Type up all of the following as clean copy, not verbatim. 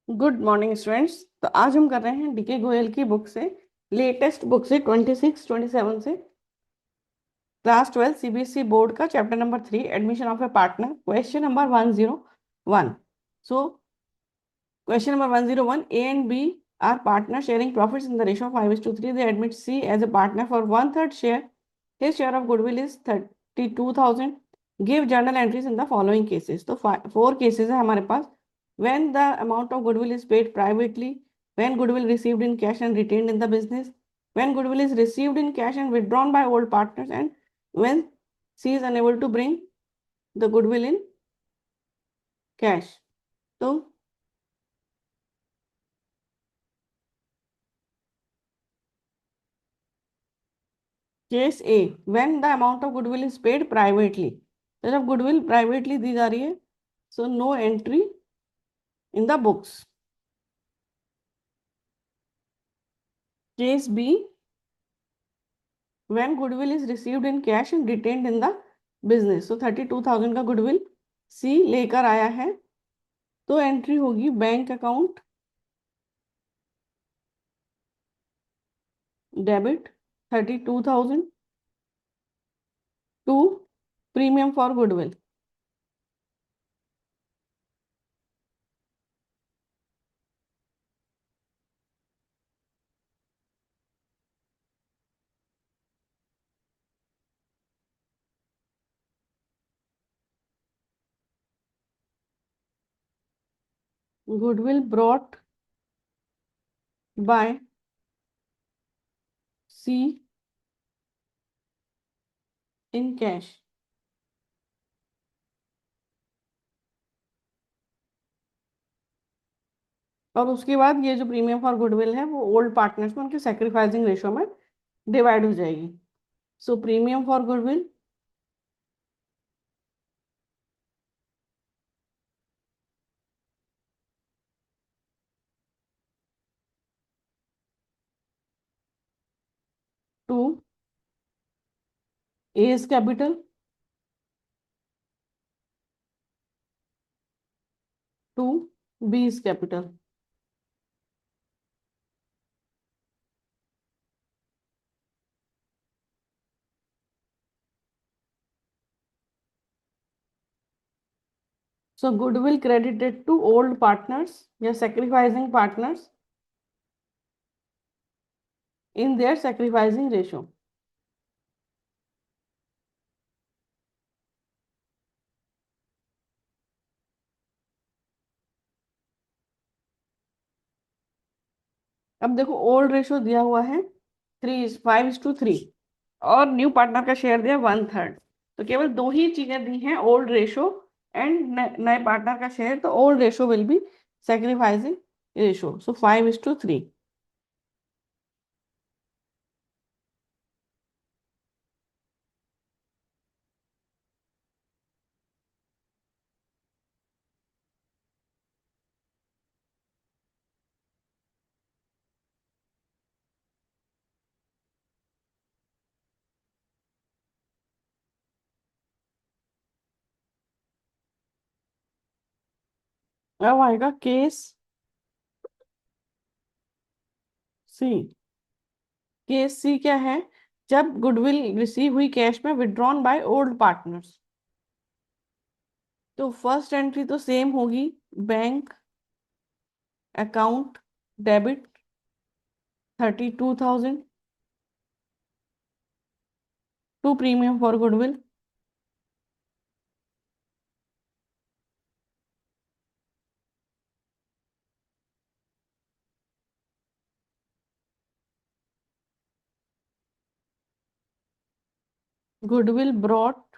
Good morning students. तो आज हम कर रहे हैं डीके गोयल की बुक से, लेटेस्ट बुक से 26-27 से, क्लास 12 सीबीएसई बोर्ड का chapter number 3 admission of a partner, question number 101। So question number 101, A and B are partner sharing profits in the ratio of 5:3। They admit C as a partner for one third share. His share of goodwill is 32,000। Give journal entries in the following cases. तो 4 cases है हमारे पास। When the amount of goodwill is paid privately, when goodwill received in cash and retained in the business, when goodwill is received in cash and withdrawn by old partners, and when C is unable to bring the goodwill in cash. तो case A, when the amount of goodwill is paid privately, तो जब goodwill privately दी जा रही है, so no entry in the books. Case B, when goodwill is received in cash and retained in the business, so 32,000 का goodwill C लेकर आया है, तो एंट्री होगी bank account debit 32,000 to premium for goodwill. Goodwill brought by C in cash. और उसके बाद ये जो प्रीमियम फॉर गुडविल है वो ओल्ड पार्टनर्स में उनके सेक्रीफाइसिंग रेशियो में डिवाइड हो जाएगी। So premium for goodwill to A's capital to B's capital. So goodwill credited to old partners या sacrificing partners in their sacrificing ratio. अब देखो ओल्ड रेशियो दिया हुआ है 5:3 और न्यू पार्टनर का शेयर दिया वन थर्ड। तो केवल दो ही चीजें दी हैं, ओल्ड रेशो एंड नए पार्टनर का शेयर। तो old ratio will be sacrificing ratio, so 5:3। अब आएगा केस सी। केस सी क्या है? जब गुडविल रिसीव हुई कैश में विड्रॉन बाय ओल्ड पार्टनर्स, तो फर्स्ट एंट्री तो सेम होगी, bank account debit 32,000 to premium for goodwill. Goodwill brought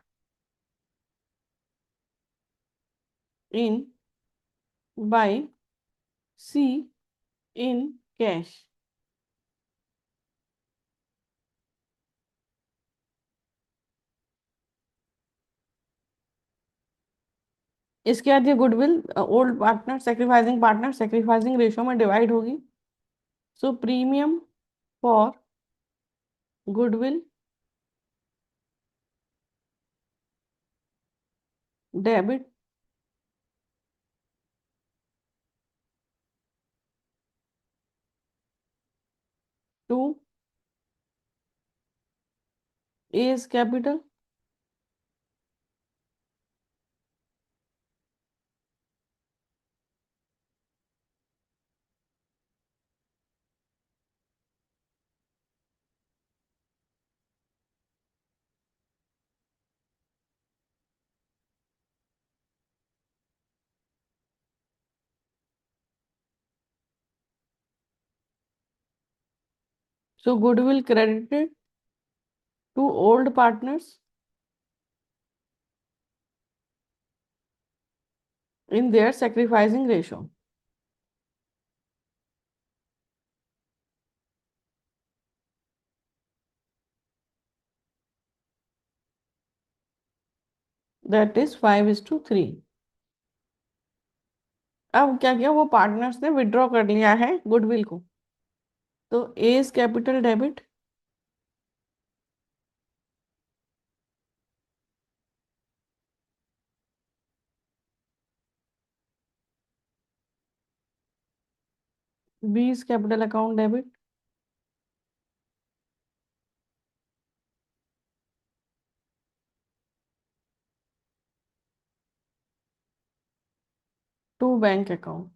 in by C in cash. इसके बाद ये goodwill old partner sacrificing ratio में डिवाइड होगी। So premium for goodwill debit to A is capital, so goodwill credited to old partners in their sacrificing ratio. That is 5:3. अब क्या किया, वो partners ने विड्रॉ कर लिया है गुडविल को, तो A is capital debit, B is capital account debit, to bank account.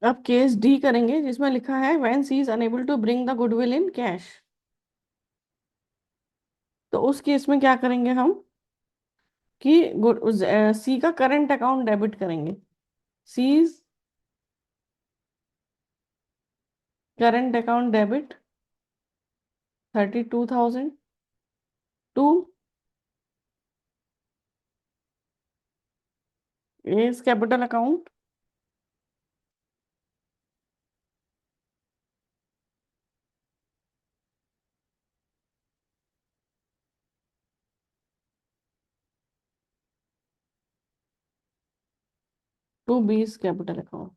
अब केस डी करेंगे जिसमें लिखा है when C is unable to bring the goodwill in cash. तो उस केस में क्या करेंगे हम कि सी का करंट अकाउंट डेबिट करेंगे. C's current account debit 32,000 to A's capital account to B's capital account.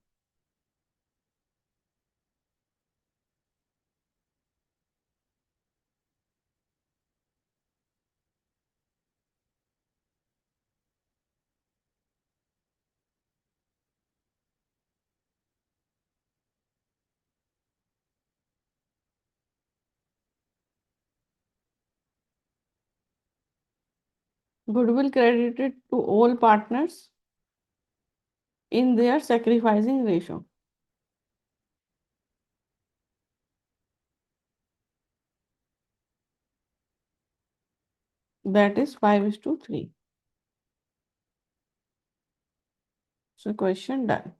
Goodwill credited to all partners in their sacrificing ratio. That is 5:3. So question done.